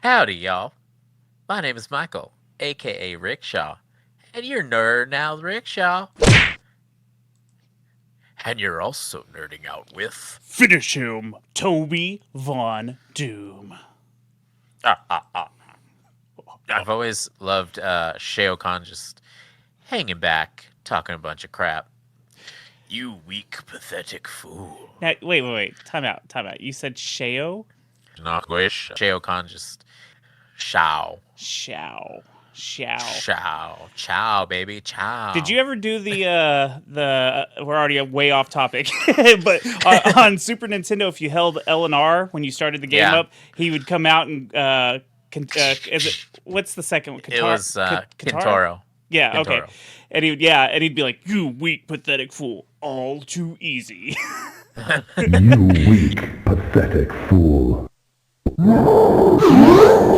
Howdy, y'all. My name is Michael, aka Rickshaw, and you're nerding out with Rickshaw. And you're also nerding out with. Finish him, Toby Von Doom. Ah, ah, ah. I've always loved Shao Kahn just hanging back, talking a bunch of crap. You weak, pathetic fool. Now, wait. Time out. You said Shao? Not wish. Shao Kahn just. Shao. Shao. Chow. Chow, baby. Chow. Did you ever do the we're already way off topic, but on Super Nintendo, if you held L and R when you started the game up, he would come out and is it what's the second one? It was Kintaro. Yeah, Kintaro. okay. And he'd be like, "You weak, pathetic fool, all too easy." You weak, pathetic fool. All too easy.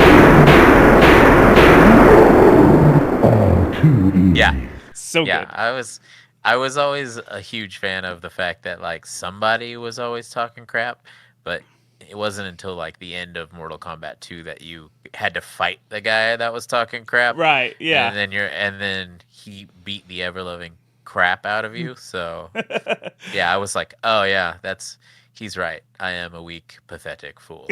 Yeah. So Yeah, good. I was always a huge fan of the fact that like somebody was always talking crap, but it wasn't until like the end of Mortal Kombat 2 that you had to fight the guy that was talking crap. Right, yeah. And then he beat the ever loving crap out of you. So yeah, I was like, "Oh yeah, he's right. I am a weak, pathetic fool."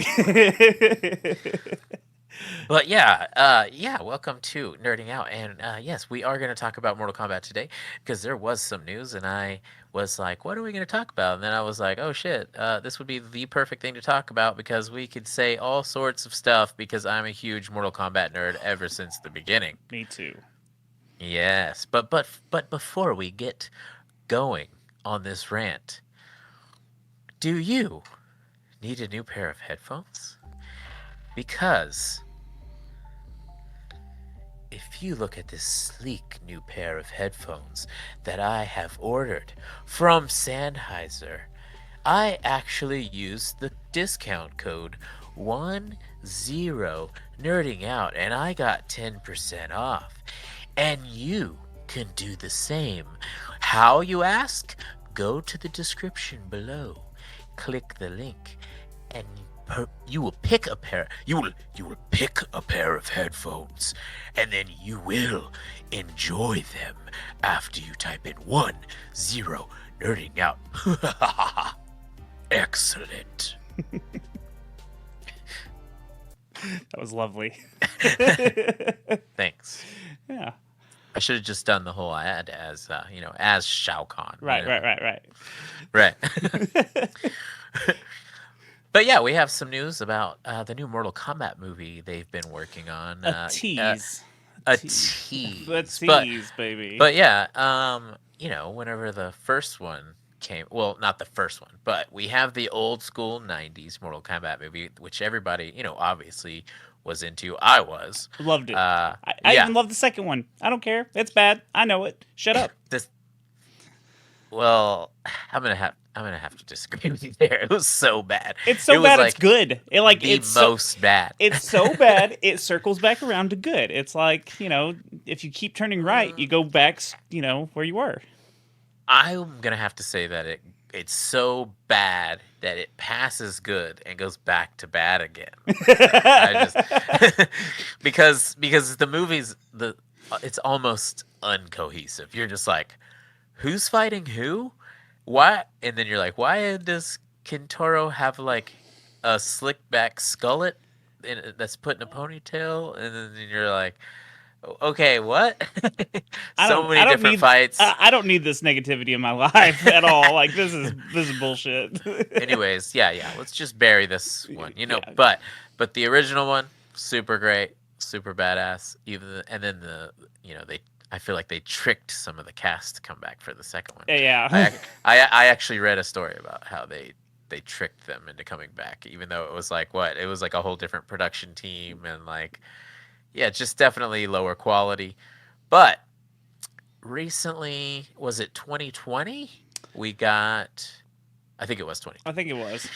But welcome to Nerding Out. And yes, we are going to talk about Mortal Kombat today because there was some news, and I was like, what are we going to talk about? And then I was like, oh shit, this would be the perfect thing to talk about because we could say all sorts of stuff because I'm a huge Mortal Kombat nerd ever since the beginning. Me too. Yes, but before we get going on this rant, do you need a new pair of headphones? Because if you look at this sleek new pair of headphones that I have ordered from Sennheiser, I actually used the discount code 10nerdingout and I got 10% off. And you can do the same. How, you ask? Go to the description below. Click the link and you will pick a pair. You will pick a pair of headphones, and then you will enjoy them after you type in 10 nerding out. Excellent. That was lovely. Thanks. Yeah. I should have just done the whole ad as as Shao Kahn. Right. Right. But yeah, we have some news about the new Mortal Kombat movie they've been working on. A tease. A tease. A tease, baby. But yeah, whenever the first one came, well, not the first one, but we have the old school 90s Mortal Kombat movie, which everybody, obviously was into. I was. Loved it. I even loved the second one. I don't care. It's bad. I know it. Shut up. Well, I'm gonna have to disagree with you there. It was so bad. It's so bad. It's good. It's most bad. It's so bad. It circles back around to good. It's like if you keep turning right, you go back. Where you were. I'm gonna have to say that it's so bad that it passes good and goes back to bad again. because the movies it's almost uncohesive. You're just like, who's fighting who? Why? And then you're like, why does Kintaro have like a slick back skullet that's put in a ponytail? And then you're like, okay, what? So many different fights. I don't need this negativity in my life at all. Like this is bullshit. Anyways, yeah. Let's just bury this one, Yeah. But the original one, super great, super badass. I feel like they tricked some of the cast to come back for the second one. Yeah. I actually read a story about how they tricked them into coming back, even though it was like it was like a whole different production team and like, yeah, just definitely lower quality. But recently, was it 2020? I think it was 2020. I think it was.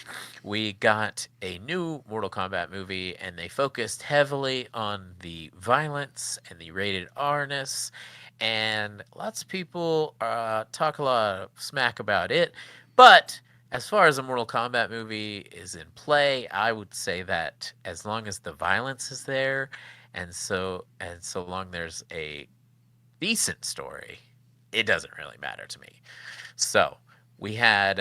We got a new Mortal Kombat movie, and they focused heavily on the violence and the rated R-ness, and lots of people talk a lot of smack about it. But As far as a Mortal Kombat movie is in play, I would say that as long as the violence is there, and so long there's a decent story, it doesn't really matter to me. So we had,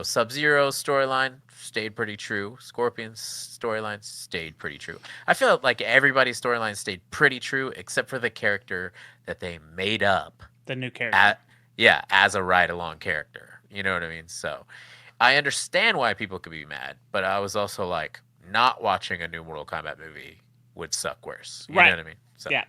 Sub-Zero's storyline stayed pretty true. Scorpion's storyline stayed pretty true. I feel like everybody's storyline stayed pretty true, except for the character that they made up. The new character. As a ride-along character. You know what I mean? So I understand why people could be mad, but I was also like, not watching a new Mortal Kombat movie would suck worse. You know what I mean? So. Yeah,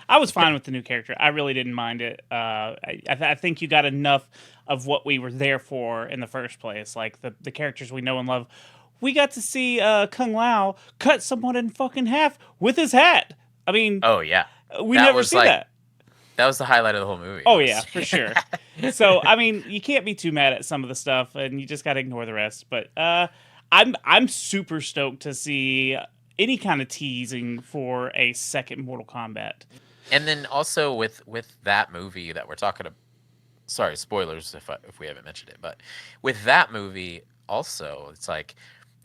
I was fine with the new character. I really didn't mind it. I think you got enough of what we were there for in the first place. Like the characters we know and love. We got to see Kung Lao cut someone in fucking half with his hat. I mean, oh yeah, we never see that. That was the highlight of the whole movie. Oh yeah, for sure. So I mean, you can't be too mad at some of the stuff, and you just got to ignore the rest. But I'm super stoked to see any kind of teasing for a second Mortal Kombat. And then also with that movie that we're talking about, sorry, spoilers if we haven't mentioned it, but with that movie also, it's like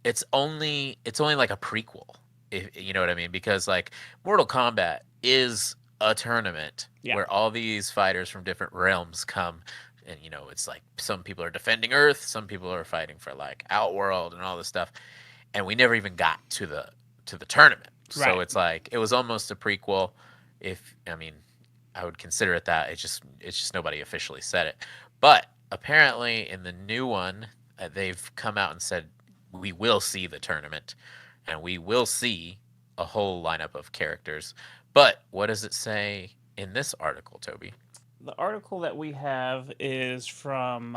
it's only like a prequel, if you know what I mean, because like Mortal Kombat is a tournament where all these fighters from different realms come, and it's like some people are defending Earth, some people are fighting for like Outworld and all this stuff, and we never even got to the tournament. Right. So it's like it was almost a prequel. I would consider it that. It's just nobody officially said it. But apparently in the new one, they've come out and said we will see the tournament and we will see a whole lineup of characters. But what does it say in this article, Toby? The article that we have is from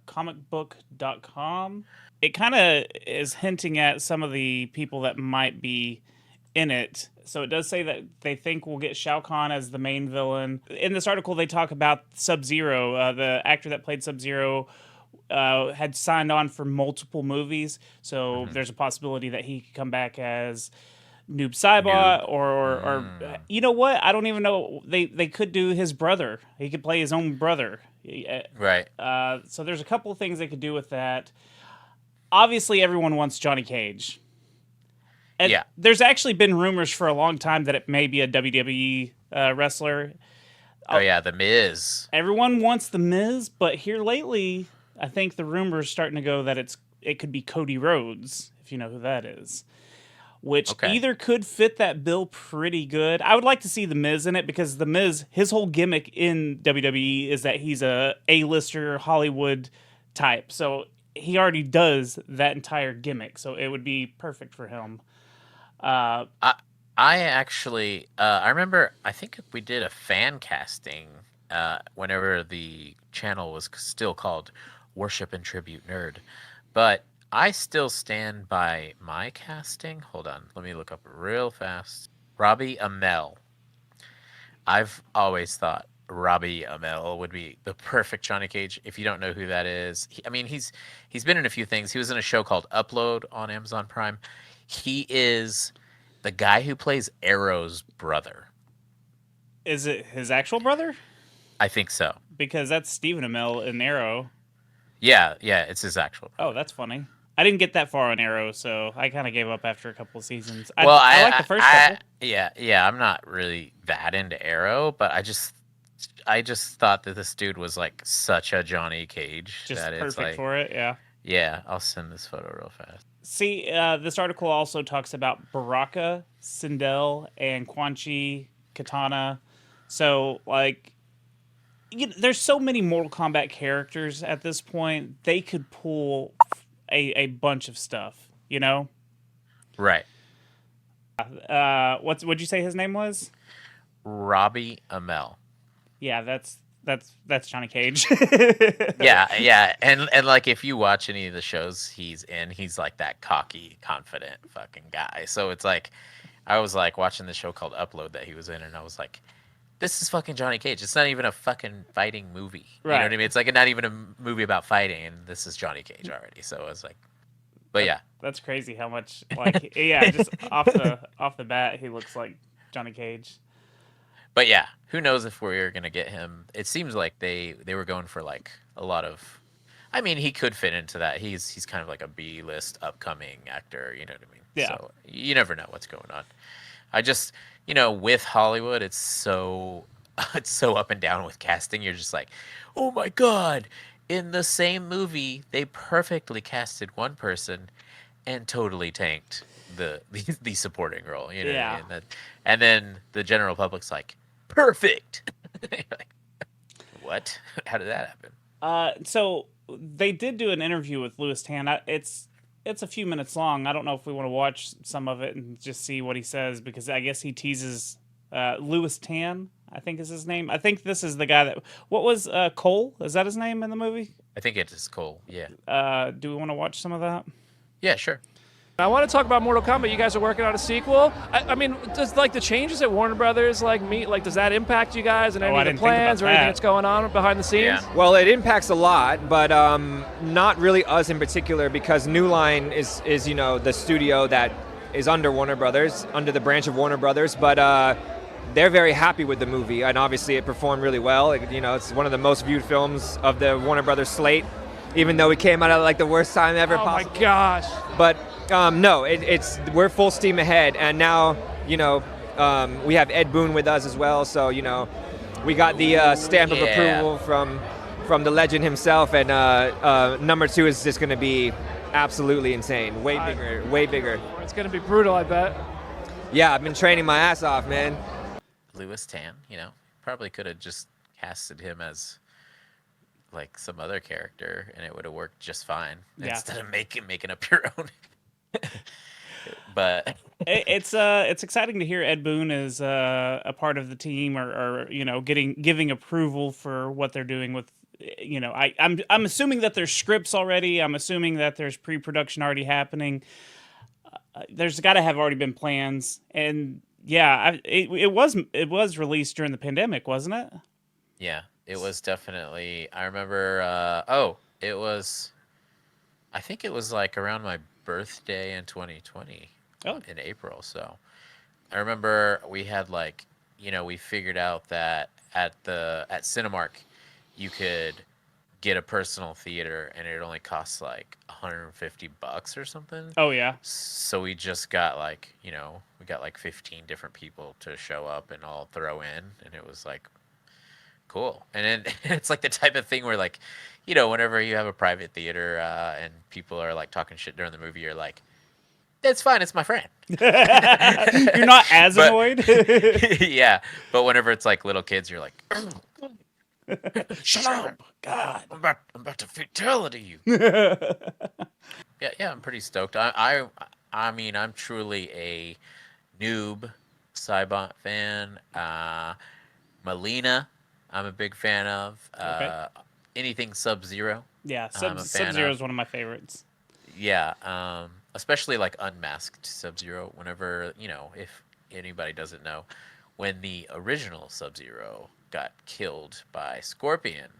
comicbook.com. It kind of is hinting at some of the people that might be in it. So it does say that they think we'll get Shao Kahn as the main villain. In this article, they talk about Sub-Zero. The actor that played Sub-Zero had signed on for multiple movies. So there's a possibility that he could come back as Noob Saibot or you know what? I don't even know. They could do his brother. He could play his own brother. Right. So there's a couple of things they could do with that. Obviously, everyone wants Johnny Cage. And there's actually been rumors for a long time that it may be a WWE wrestler. Oh yeah, The Miz. Everyone wants The Miz, but here lately, I think the rumors starting to go that it could be Cody Rhodes, if you know who that is. Which either could fit that bill pretty good. I would like to see The Miz in it because The Miz, his whole gimmick in WWE is that he's a A-lister Hollywood type. So he already does that entire gimmick. So it would be perfect for him. I actually, I remember, I think we did a fan casting whenever the channel was still called Worship and Tribute Nerd. But I still stand by my casting. Hold on, let me look up real fast. Robbie Amell. I've always thought Robbie Amell would be the perfect Johnny Cage. If you don't know who that is, he's been in a few things. He was in a show called Upload on Amazon Prime. He is the guy who plays Arrow's brother. Is it his actual brother? I think so. Because that's Stephen Amell in Arrow. Yeah, it's his actual brother. Oh, that's funny. I didn't get that far on Arrow, so I kind of gave up after a couple of seasons. I like the first couple. Yeah, I'm not really that into Arrow, but I just thought that this dude was like such a Johnny Cage. Just that perfect like, for it, yeah. Yeah, I'll send this photo real fast. See, this article also talks about Baraka, Sindel, and Quan Chi, Katana. So, like, there's so many Mortal Kombat characters at this point. They could pull a bunch of stuff, you know? Right. What'd you say his name was? Robbie Amell. Yeah, that's Johnny Cage. yeah, and like if you watch any of the shows he's in, he's like that cocky, confident fucking guy. So it's like, I was like watching the show called Upload that he was in, and I was like, this is fucking Johnny Cage. It's not even a fucking fighting movie. You know what I mean? It's like not even a movie about fighting, and this is Johnny Cage already. So I was like, but yeah, that's crazy how much like just off the bat he looks like Johnny Cage. But yeah, who knows if we're gonna get him? It seems like they were going for like a lot of I mean, he could fit into that. He's kind of like a B-list upcoming actor. You know what I mean? Yeah. So you never know what's going on. I just, with Hollywood, it's so it's so up and down with casting. You're just like, oh my god! In the same movie, they perfectly casted one person and totally tanked the supporting role. You know what I Yeah. mean? And then the general public's like, perfect. You're like, what? How did that happen? So they did do an interview with Louis Tan. It's a few minutes long. I don't know if we want to watch some of it and just see what he says, because I guess he teases Louis Tan, I think is his name. I think this is the guy that... What was Cole? Is that his name in the movie? I think it is Cole. Yeah. Do we want to watch some of that? Yeah, sure. I want to talk about Mortal Kombat. You guys are working on a sequel. I mean, does like the changes at Warner Brothers does that impact you guys and any of the plans or anything that's going on behind the scenes? Yeah. Well, it impacts a lot, but not really us in particular, because New Line is the studio that is under Warner Brothers, under the branch of Warner Brothers, but they're very happy with the movie, and obviously it performed really well. It's one of the most viewed films of the Warner Brothers slate, even though it came out at like the worst time ever possible. Oh my gosh! But no, we're full steam ahead, and now we have Ed Boon with us as well. So we got the stamp of approval from the legend himself, and number 2 is just going to be absolutely insane, way bigger. It's going to be brutal, I bet. Yeah, I've been training my ass off, man. Louis Tan, probably could have just casted him as like some other character, and it would have worked just fine instead of making up your own. But it's exciting to hear Ed Boon is a part of the team, or giving approval for what they're doing with. I'm assuming that there's scripts already. I'm assuming that there's pre-production already happening. There's got to have already been plans, and it was released during the pandemic, wasn't it? Yeah, it was definitely. I remember. I think it was like around my birthday in 2020, in April. So I remember we had we figured out that at Cinemark you could get a personal theater, and it only costs like $150 or something. Oh yeah. So we just got we got like 15 different people to show up and all throw in, and it was like cool. And then it's like the type of thing where whenever you have a private theater and people are like talking shit during the movie, you're like, it's fine, it's my friend. You're not as annoyed. Yeah, but whenever it's like little kids, you're like, shut up, God, I'm about to fatality you. Yeah, I'm pretty stoked. I mean, I'm truly a noob Cybot fan. Melina, I'm a big fan of. Okay. Anything Sub-Zero. Yeah, Sub-Zero is one of my favorites. Yeah, especially like unmasked Sub-Zero. Whenever, if anybody doesn't know, when the original Sub-Zero got killed by Scorpion,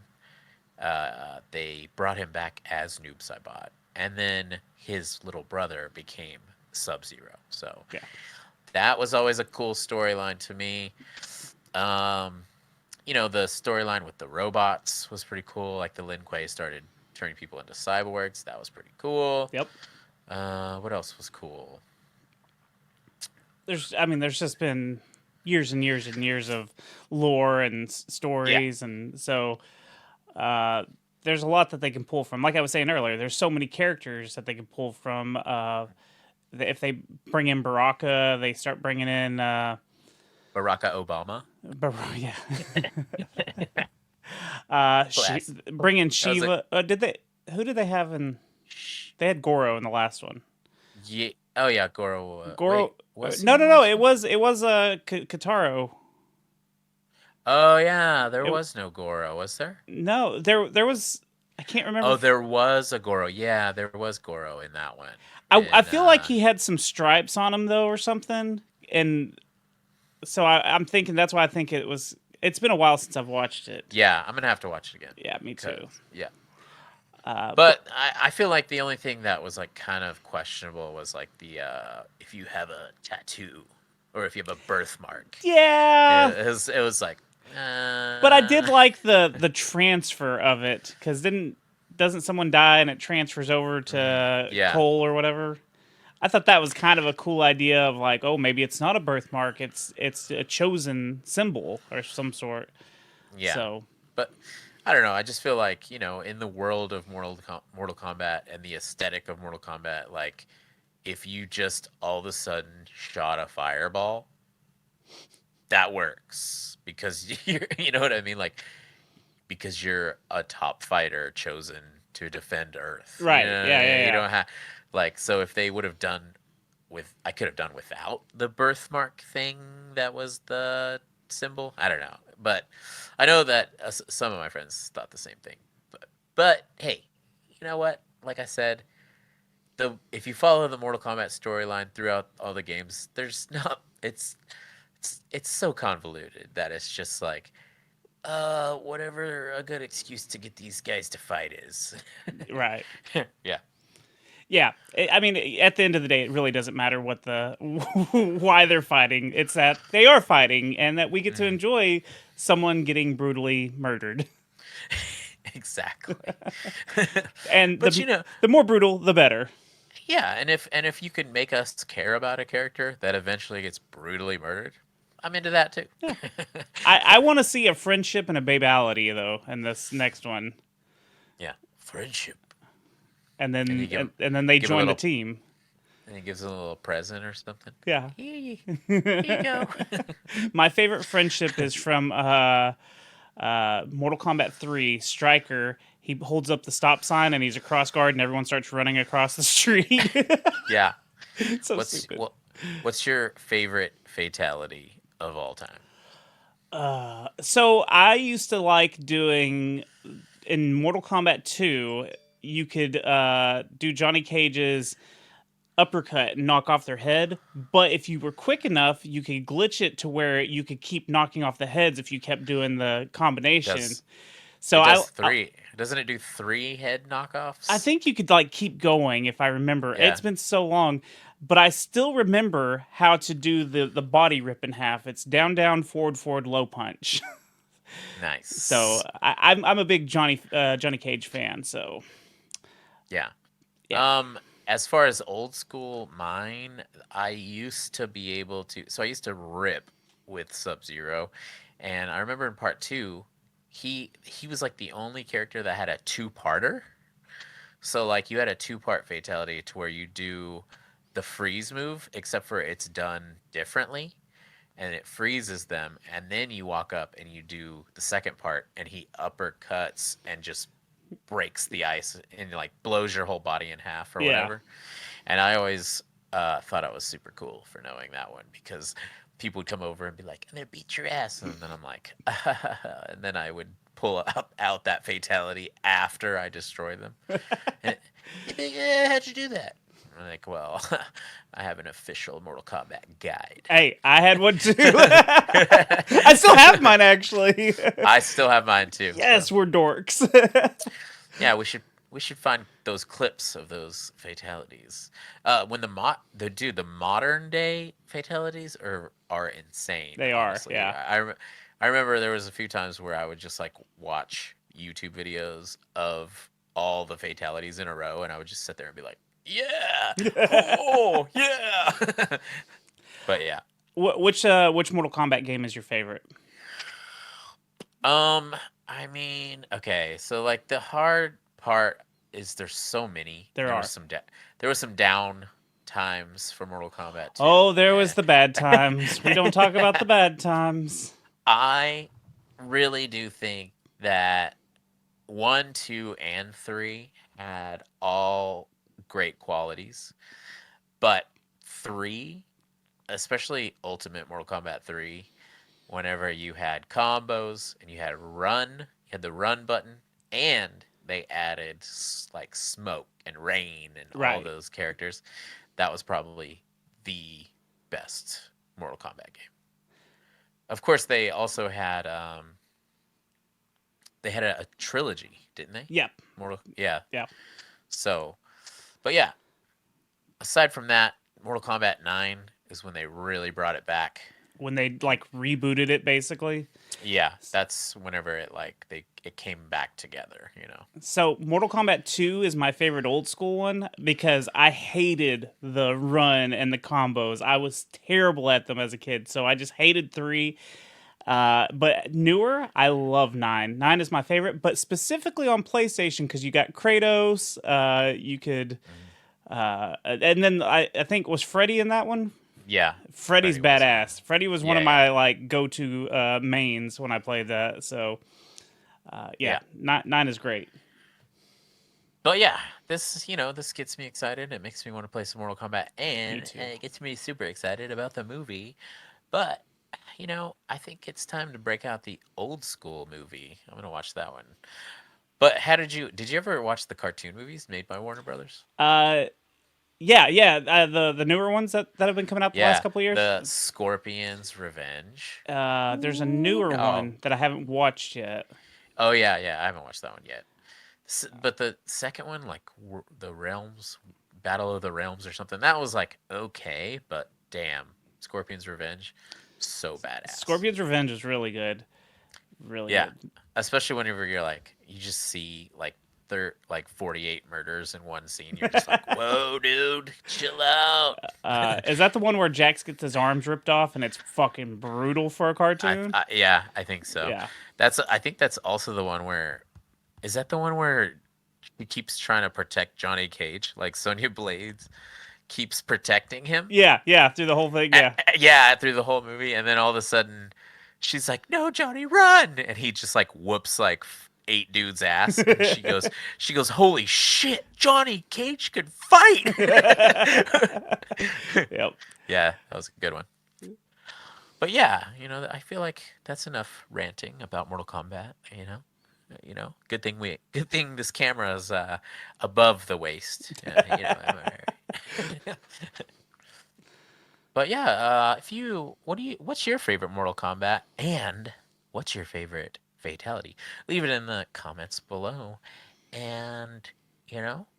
they brought him back as Noob Saibot, and then his little brother became Sub-Zero. So that was always a cool storyline to me. The storyline with the robots was pretty cool. Like the Lin Kuei started turning people into cyborgs. That was pretty cool. Yep. What else was cool? There's just been years and years and years of lore and stories, and so there's a lot that they can pull from. Like I was saying earlier, there's so many characters that they can pull from. If they bring in Baraka, they start bringing in Barack Obama. Yeah. Bring in Shiva. Who did they have in? They had Goro in the last one. Yeah. Oh yeah, Goro. Goro. Wait, No. It was Kataro. Oh yeah, there was no Goro, was there? No, there was. I can't remember. Oh, there was a Goro. Yeah, there was Goro in that one. I feel like he had some stripes on him though, or something, and so I'm thinking that's why I think it was. It's been a while since I've watched it. Yeah, I'm gonna have to watch it again. Yeah, me too. Yeah. But I feel like the only thing that was like kind of questionable was like the if you have a tattoo or if you have a birthmark. Yeah. It was like. But I did like the transfer of it, because didn't doesn't someone die and it transfers over to Cole or whatever? I thought that was kind of a cool idea of like, oh, maybe it's not a birthmark, it's a chosen symbol or some sort. Yeah. So, but I don't know. I just feel like, in the world of Mortal Kombat and the aesthetic of Mortal Kombat, like if you just all of a sudden shot a fireball, that works because you know what I mean? Like, because you're a top fighter chosen to defend Earth. Right. You don't have, like, so if they would have done I could have done without the birthmark thing that was the symbol. I don't know. But I know that some of my friends thought the same thing. But hey, you know what? Like I said, if you follow the Mortal Kombat storyline throughout all the games, there's not. It's so convoluted that it's just like, whatever a good excuse to get these guys to fight is. Right. Yeah. Yeah, I mean, at the end of the day, it really doesn't matter what why they're fighting. It's that they are fighting, and that we get to enjoy someone getting brutally murdered. Exactly. And the more brutal, the better. Yeah, and if you can make us care about a character that eventually gets brutally murdered, I'm into that too. Yeah. I want to see a friendship and a babality though in this next one. Yeah, friendship. And then they join the team. And he gives a little present or something. Yeah. Here you go. My favorite friendship is from Mortal Kombat 3, Stryker. He holds up the stop sign and he's a cross guard and everyone starts running across the street. Yeah. So stupid. What's your favorite fatality of all time? So I used to like doing in Mortal Kombat 2. You could do Johnny Cage's uppercut and knock off their head, but if you were quick enough, you could glitch it to where you could keep knocking off the heads if you kept doing the combination. So it does three. Doesn't it do 3 head knockoffs? I think you could like keep going if I remember. Yeah. It's been so long, but I still remember how to do the body rip in half. It's down, down, forward, forward, low punch. Nice. So I'm a big Johnny Cage fan. So. Yeah. As far as old school mine, I used to be able to. So I used to rip with Sub-Zero, and I remember in part 2, he was like the only character that had a 2-parter. So like you had a 2-part fatality to where you do the freeze move, except for it's done differently, and it freezes them, and then you walk up and you do the second part, and he uppercuts and just breaks the ice and like blows your whole body in half or whatever. And I always thought it was super cool for knowing that one, because people would come over and be like, "I'm gonna beat your ass," and then I'm like, and then I would pull out that fatality after I destroy them. And you'd be like, how'd you do that? I'm like, well, I have an official Mortal Kombat guide. Hey, I had one too. I still have mine, actually. I still have mine too. Yes, so. We're dorks. Yeah, we should find those clips of those fatalities. When the modern day fatalities are insane. They honestly. are, yeah. I remember there was a few times where I would just like watch YouTube videos of all the fatalities in a row, and I would just sit there and be like, yeah, oh yeah. But yeah. Which Mortal Kombat game is your favorite? I mean, okay, so like the hard part is there's so many. There was some down times for Mortal Kombat 2. Oh, there was the bad times. We don't talk about the bad times. I really do think that 1, 2, and 3 had all great qualities, but 3, especially Ultimate Mortal Kombat 3, whenever you had combos and you had the run button, and they added like smoke and rain and all those characters, that was probably the best Mortal Kombat game. Of course, they also had a trilogy, didn't they? Yep. Yeah. Yeah. So, but yeah, aside from that, Mortal Kombat 9 is when they really brought it back when they like rebooted it, basically. Yeah, that's whenever it came back together, So Mortal Kombat 2 is my favorite old school one because I hated the run and the combos. I was terrible at them as a kid, so I just hated 3. But newer, I love 9. 9 is my favorite, but specifically on PlayStation because you got Kratos. You could, and then I think was Freddy in that one. Yeah, Freddy's Freddy badass. Freddy was one of my like go-to mains when I played that. So, 9 is great. But yeah, this gets me excited. It makes me want to play some Mortal Kombat, and it gets me super excited about the movie. But I think it's time to break out the old school movie. I'm gonna watch that one. But did you ever watch the cartoon movies made by Warner Brothers? The newer ones that have been coming out the last couple of years. The Scorpion's Revenge. There's a newer one that I haven't watched yet. Oh yeah, I haven't watched that one yet. But the second one, like the Realms, Battle of the Realms or something, that was like okay, but damn, Scorpion's Revenge, so badass. Scorpion's Revenge is really good. Really good. Especially whenever you just see like 48 murders in one scene. You're just like, whoa, dude, chill out. Is that the one where Jax gets his arms ripped off and it's fucking brutal for a cartoon? I think so. Yeah. I think that's also the one where, is that the one where he keeps trying to protect Johnny Cage? Like Sonya Blades keeps protecting him? Yeah, through the whole thing, yeah. Through the whole movie. And then all of a sudden, she's like, no, Johnny, run! And he just like whoops like 8 dudes' ass. And she goes, holy shit, Johnny Cage could fight! Yep. Yeah, that was a good one. But yeah, I feel like that's enough ranting about Mortal Kombat, good thing this camera is above the waist. But yeah, what's your favorite Mortal Kombat, and what's your favorite fatality? Leave it in the comments below, and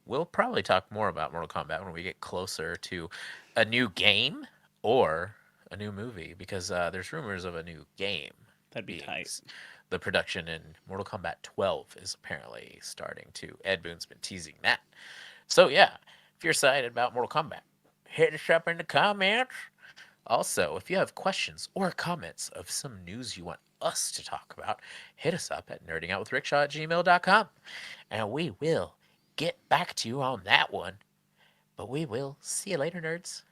we'll probably talk more about Mortal Kombat when we get closer to a new game or a new movie, because there's rumors of a new game. That'd be tight. The production in Mortal Kombat 12 is apparently starting to. Ed Boon's been teasing that. So yeah, if you're excited about Mortal Kombat, hit us up in the comments. Also, if you have questions or comments of some news you want us to talk about, hit us up at nerdingoutwithrickshaw@gmail.com, and we will get back to you on that one. But we will see you later, nerds.